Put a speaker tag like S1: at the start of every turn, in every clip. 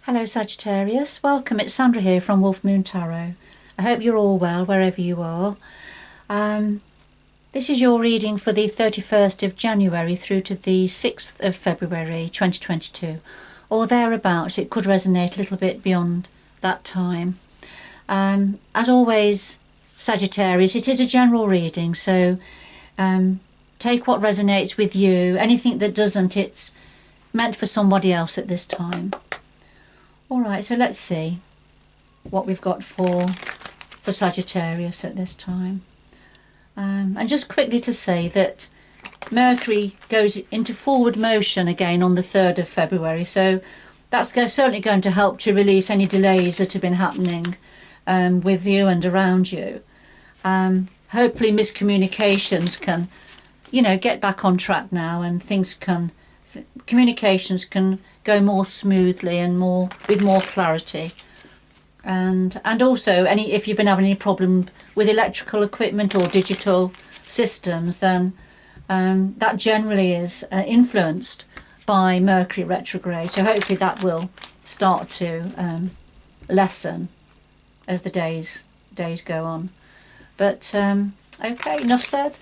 S1: Hello Sagittarius, welcome. It's Sandra here from Wolf Moon Tarot. I hope you're all well wherever you are. This is your reading for the 31st of January through to the 6th of February 2022, or thereabouts. It could resonate a little bit beyond that time. As always, Sagittarius, it is a general reading, so take what resonates with you. Anything that doesn't, it's meant for somebody else at this time. Alright, so let's see what we've got for Sagittarius at this time. And just quickly to say that Mercury goes into forward motion again on the 3rd of February, so that's certainly going to help to release any delays that have been happening with you and around you. Hopefully miscommunications can, get back on track now, and communications can go more smoothly and with more clarity. And also, if you've been having any problem with electrical equipment or digital systems, then that generally is influenced by Mercury retrograde. So hopefully that will start to lessen as the days go on. But okay, enough said.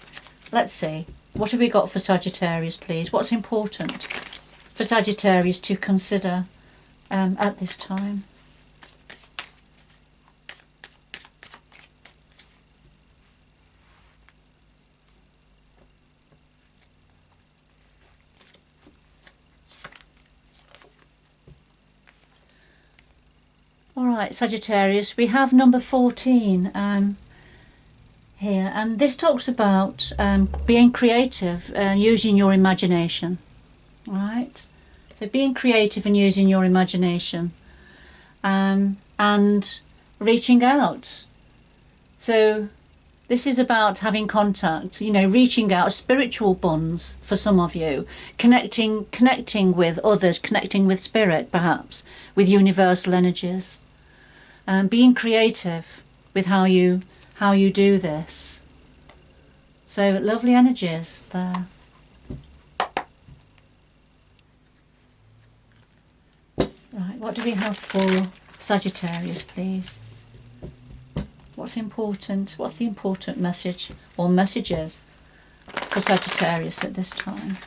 S1: Let's see. What have we got for Sagittarius, please? What's important for Sagittarius to consider at this time? Alright, Sagittarius, we have number 14 here, and this talks about being creative and using your imagination. Right, so being creative and using your imagination and reaching out. So this is about having contact, reaching out, spiritual bonds for some of you, connecting with others, connecting with spirit, perhaps with universal energies, being creative with how you do this. So lovely energies there. Right, what do we have for Sagittarius, please? What's important? What's the important message or messages for Sagittarius at this time?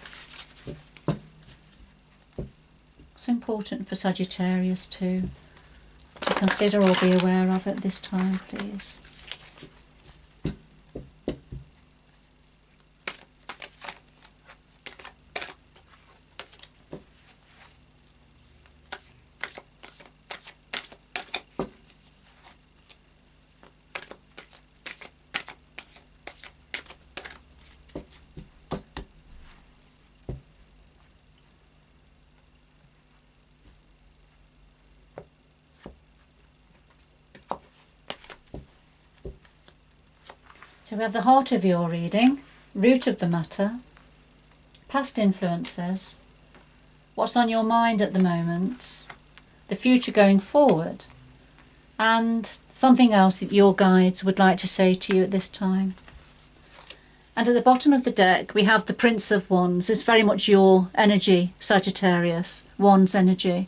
S1: What's important for Sagittarius to consider or be aware of at this time, please? So we have the heart of your reading, root of the matter, past influences, what's on your mind at the moment, the future going forward, and something else that your guides would like to say to you at this time. And at the bottom of the deck we have the Prince of Wands. It's very much your energy, Sagittarius, Wands energy.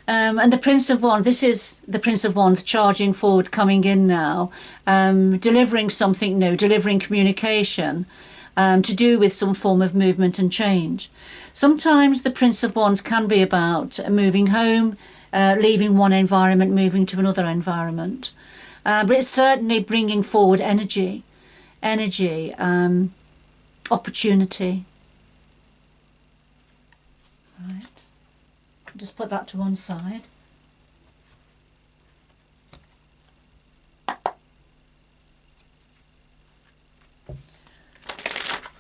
S1: And the Prince of Wands, this is the Prince of Wands charging forward, coming in now, delivering something new, delivering communication to do with some form of movement and change. Sometimes the Prince of Wands can be about moving home, leaving one environment, moving to another environment. But it's certainly bringing forward energy, opportunity. Right. Just put that to one side.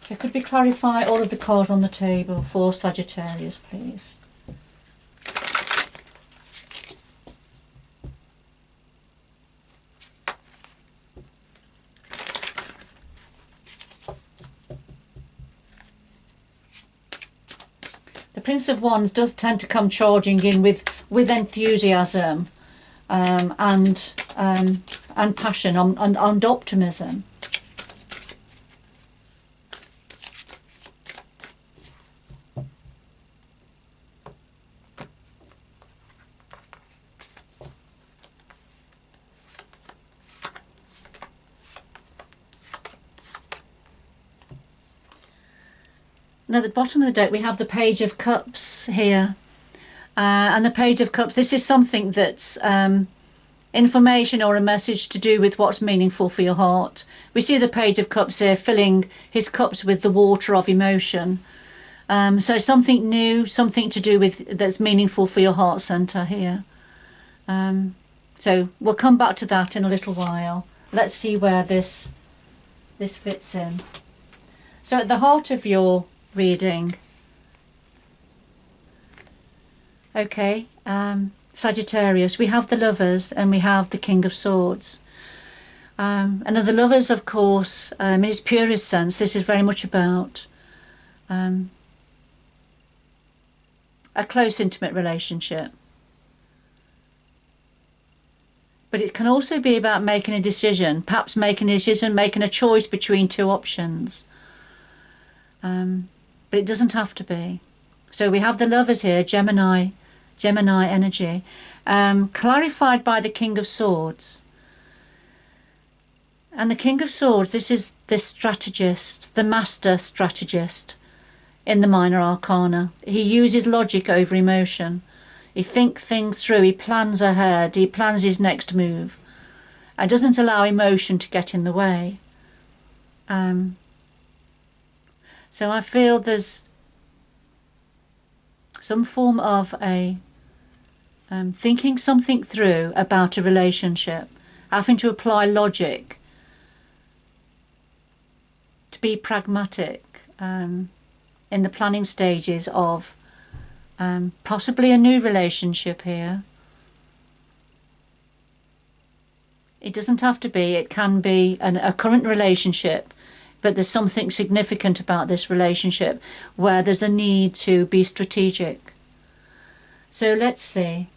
S1: So could we clarify all of the cards on the table for Sagittarius, please? The Prince of Wands does tend to come charging in with enthusiasm and passion and optimism. And at the bottom of the deck we have the Page of Cups here. And the Page of Cups, this is something that's information or a message to do with what's meaningful for your heart. We see the Page of Cups here filling his cups with the water of emotion. So something new, something to do with that's meaningful for your heart centre here. So we'll come back to that in a little while. Let's see where this fits in. So at the heart of your reading, okay, Sagittarius, we have the Lovers and we have the King of Swords. And the Lovers, of course, in its purest sense, this is very much about a close, intimate relationship. But it can also be about making a decision, perhaps making a decision, making a choice between two options. But it doesn't have to be. So we have the Lovers here, Gemini energy, clarified by the King of Swords. And the King of Swords, this is the strategist, the master strategist in the minor arcana. He uses logic over emotion. He thinks things through, he plans ahead, he plans his next move and doesn't allow emotion to get in the way. So I feel there's some form of a thinking something through about a relationship, having to apply logic, to be pragmatic in the planning stages of possibly a new relationship here. It doesn't have to be, it can be a current relationship, but there's something significant about this relationship where there's a need to be strategic. So let's see.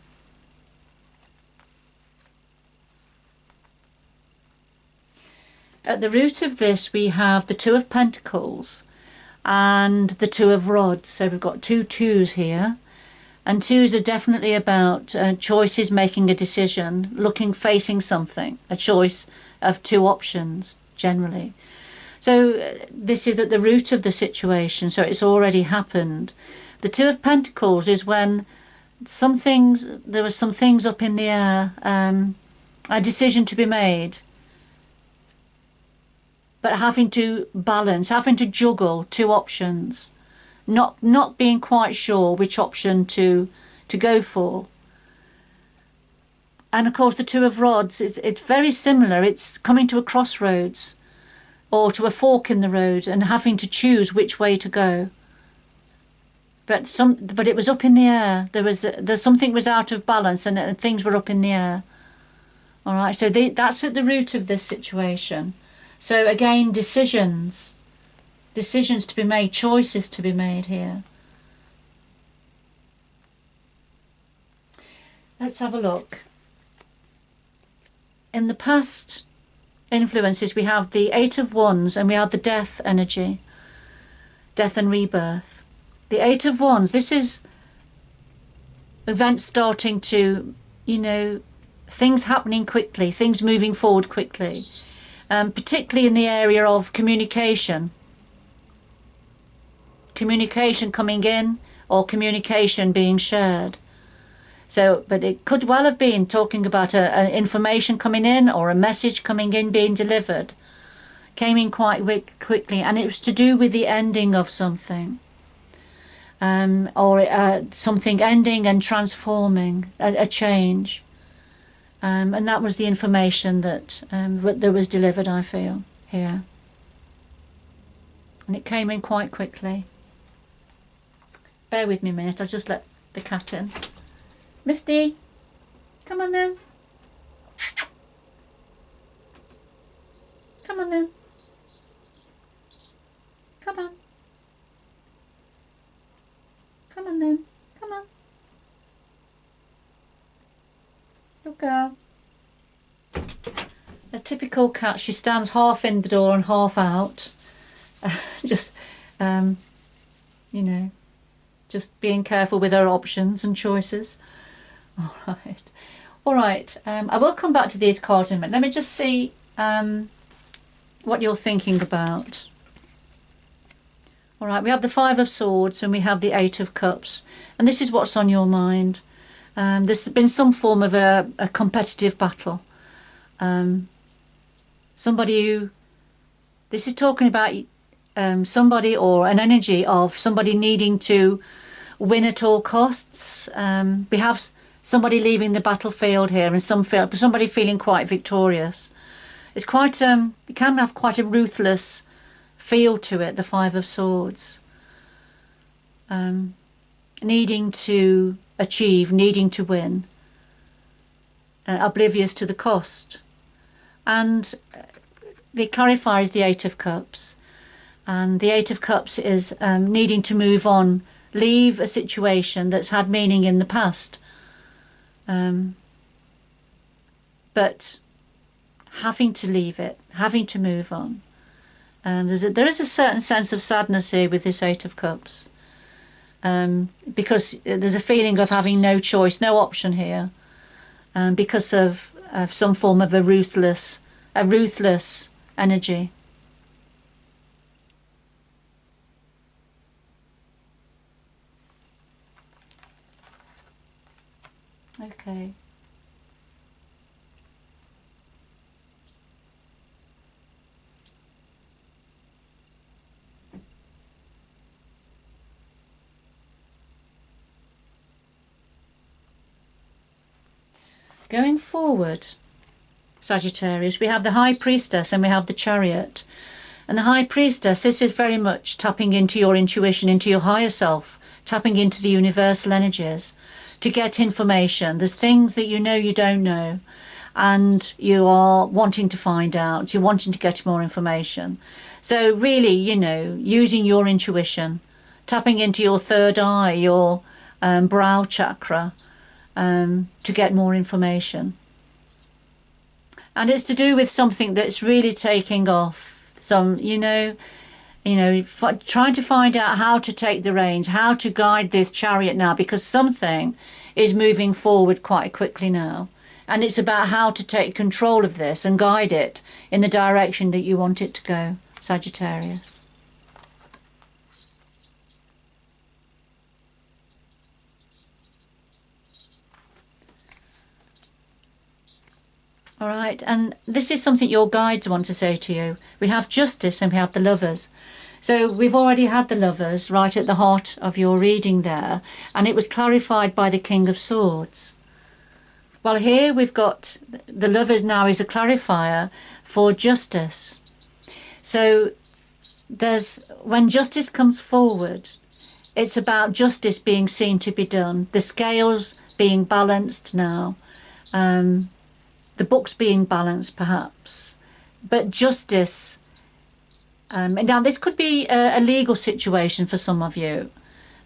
S1: At the root of this we have the Two of Pentacles and the Two of Rods. So we've got two twos here, and twos are definitely about choices, making a decision, facing something, a choice of two options generally. So this is at the root of the situation, so it's already happened. The Two of Pentacles is when there were some things up in the air, a decision to be made, but having to balance, having to juggle two options, not being quite sure which option to go for. And of course the Two of Rods, it's very similar. It's coming to a crossroads or to a fork in the road and having to choose which way to go. But it was up in the air. There's something was out of balance and things were up in the air. All right, so that's at the root of this situation. So again, decisions to be made, choices to be made here. Let's have a look. In the past influences we have the Eight of Wands and we have the Death energy, death and rebirth. The Eight of Wands, this is events starting to, things happening quickly, things moving forward quickly. Particularly in the area of communication coming in or communication being shared. So, but it could well have been talking about an information coming in or a message coming in being delivered. Came in quite quickly, and it was to do with the ending of something, or something ending and transforming, a change. And that was the information that was delivered, I feel, here. And it came in quite quickly. Bear with me a minute, I'll just let the cat in. Misty, come on then. Come on then. Come on. Come on then. Come on. Good girl. A typical cat, she stands half in the door and half out. Just being careful with her options and choices. All right. I will come back to these cards in a minute. Let me just see what you're thinking about. All right, we have the Five of Swords and we have the Eight of Cups. And this is what's on your mind. There's been some form of a competitive battle. Somebody who... This is talking about somebody, or an energy of somebody needing to win at all costs. We have somebody leaving the battlefield here, and somebody feeling quite victorious. It's quite it can have quite a ruthless feel to it, the Five of Swords. Needing to achieve, needing to win, oblivious to the cost. And it clarifies the Eight of Cups. And the Eight of Cups is needing to move on, leave a situation that's had meaning in the past. But having to leave it, having to move on. There is a certain sense of sadness here with this Eight of Cups. Because there's a feeling of having no choice, no option here. Because of some form of a ruthless energy. Okay. Going forward, Sagittarius, we have the High Priestess and we have the Chariot. And the High Priestess, this is very much tapping into your intuition, into your higher self, tapping into the universal energies to get information. There's things that you know you don't know, and you are wanting to find out, you're wanting to get more information. So really, you know, using your intuition, tapping into your third eye, your brow chakra, to get more information. And it's to do with something that's really taking off. Some, trying to find out how to take the reins, how to guide this chariot now, because something is moving forward quite quickly now. And it's about how to take control of this and guide it in the direction that you want it to go, Sagittarius. All right, and this is something your guides want to say to you. We have Justice and we have the Lovers. So we've already had the Lovers right at the heart of your reading there, and it was clarified by the King of Swords. Well, here we've got the Lovers now is a clarifier for Justice. So when Justice comes forward, it's about justice being seen to be done, the scales being balanced now. The books being balanced, perhaps, but justice. Now, this could be a legal situation for some of you,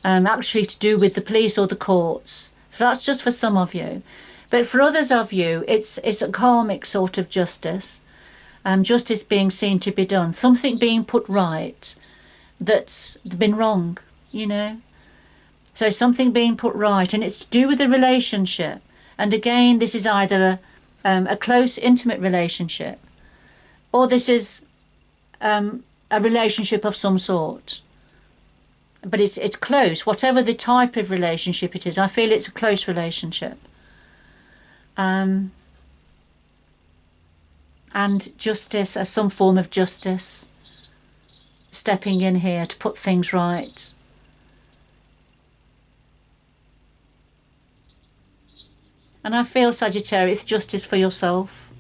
S1: actually to do with the police or the courts. So that's just for some of you. But for others of you, it's a karmic sort of justice. Justice being seen to be done, something being put right that's been wrong, you know. So something being put right, and it's to do with a relationship. And again, this is either a close, intimate relationship, or this is a relationship of some sort. But it's close, whatever the type of relationship it is. I feel it's a close relationship. And justice, as some form of justice, stepping in here to put things right. And I feel, Sagittarius, justice for yourself.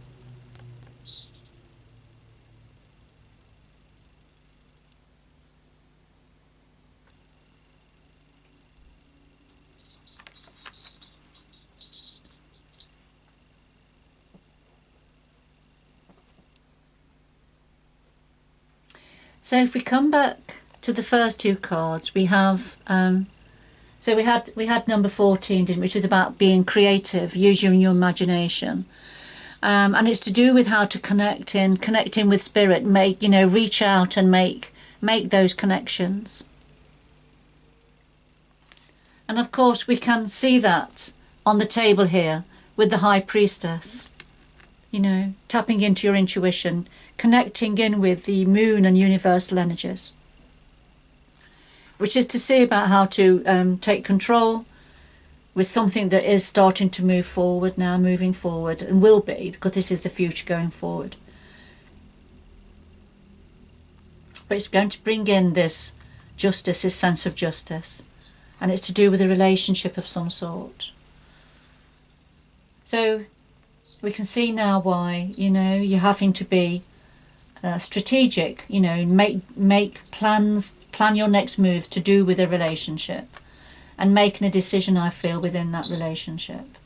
S1: So if we come back to the first two cards, we have so we had number 14, didn't we, which was about being creative, using your imagination. And it's to do with how to connect in with spirit, reach out and make those connections. And of course we can see that on the table here with the High Priestess, tapping into your intuition, connecting in with the moon and universal energies. which is to see about how to take control with something that is starting to move forward now, moving forward, and will be, because this is the future going forward. But it's going to bring in this justice, this sense of justice, and it's to do with a relationship of some sort. So we can see now why, you know, you're having to be strategic, you know, make plans, plan your next moves to do with a relationship, and making a decision, I feel, within that relationship.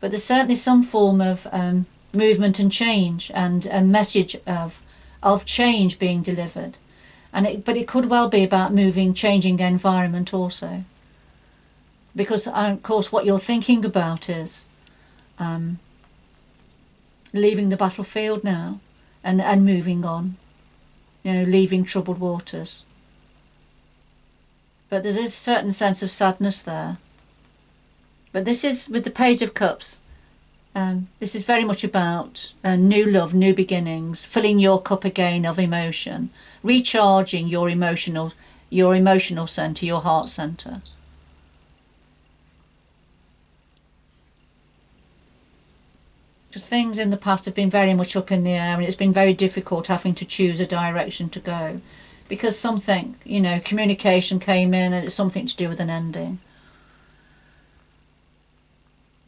S1: But there's certainly some form of movement and change, and a message of change being delivered. But it could well be about changing environment also. Because, of course, what you're thinking about is leaving the battlefield now and moving on. You know, leaving troubled waters. But there is a certain sense of sadness there. But this is, with the Page of Cups, this is very much about new love, new beginnings, filling your cup again of emotion, recharging your emotional centre, your heart centre. Because things in the past have been very much up in the air, and it's been very difficult having to choose a direction to go. Because something, you know, communication came in, and it's something to do with an ending.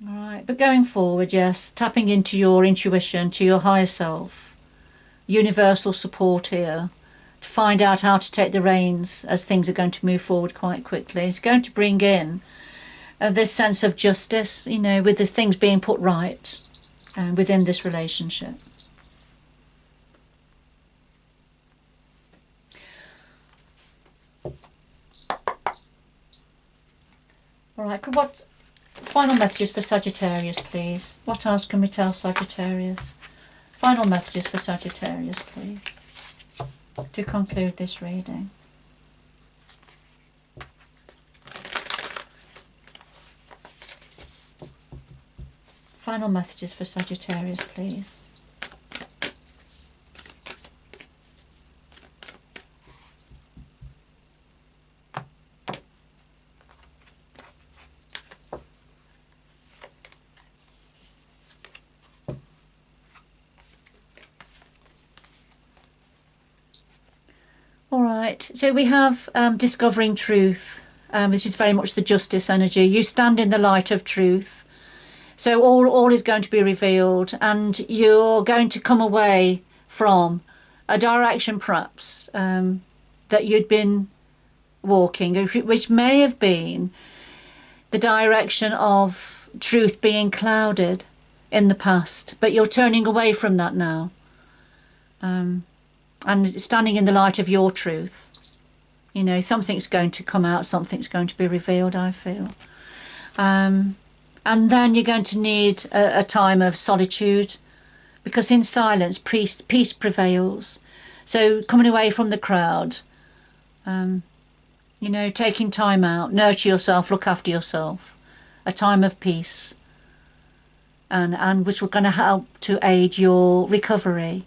S1: All right, but going forward, yes, tapping into your intuition, to your higher self, universal support here, to find out how to take the reins as things are going to move forward quite quickly. It's going to bring in this sense of justice, you know, with the things being put right within this relationship. All right, what final messages for Sagittarius, please? What else can we tell Sagittarius? Final messages for Sagittarius, please, to conclude this reading. Final messages for Sagittarius, please. Alright, so we have discovering truth, which is very much the justice energy. You stand in the light of truth. So all is going to be revealed, and you're going to come away from a direction perhaps that you'd been walking, which may have been the direction of truth being clouded in the past, but you're turning away from that now. And standing in the light of your truth. You know, something's going to come out, something's going to be revealed, I feel. And then you're going to need a time of solitude, because in silence, peace prevails. So coming away from the crowd, you know, taking time out, nurture yourself, look after yourself. A time of peace, and which will going to help to aid your recovery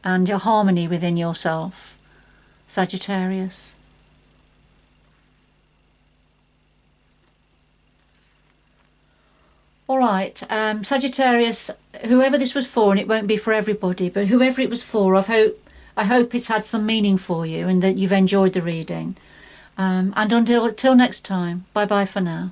S1: and your harmony within yourself, Sagittarius. All right, Sagittarius, whoever this was for, and it won't be for everybody, but whoever it was for, I hope it's had some meaning for you and that you've enjoyed the reading. And until next time, bye-bye for now.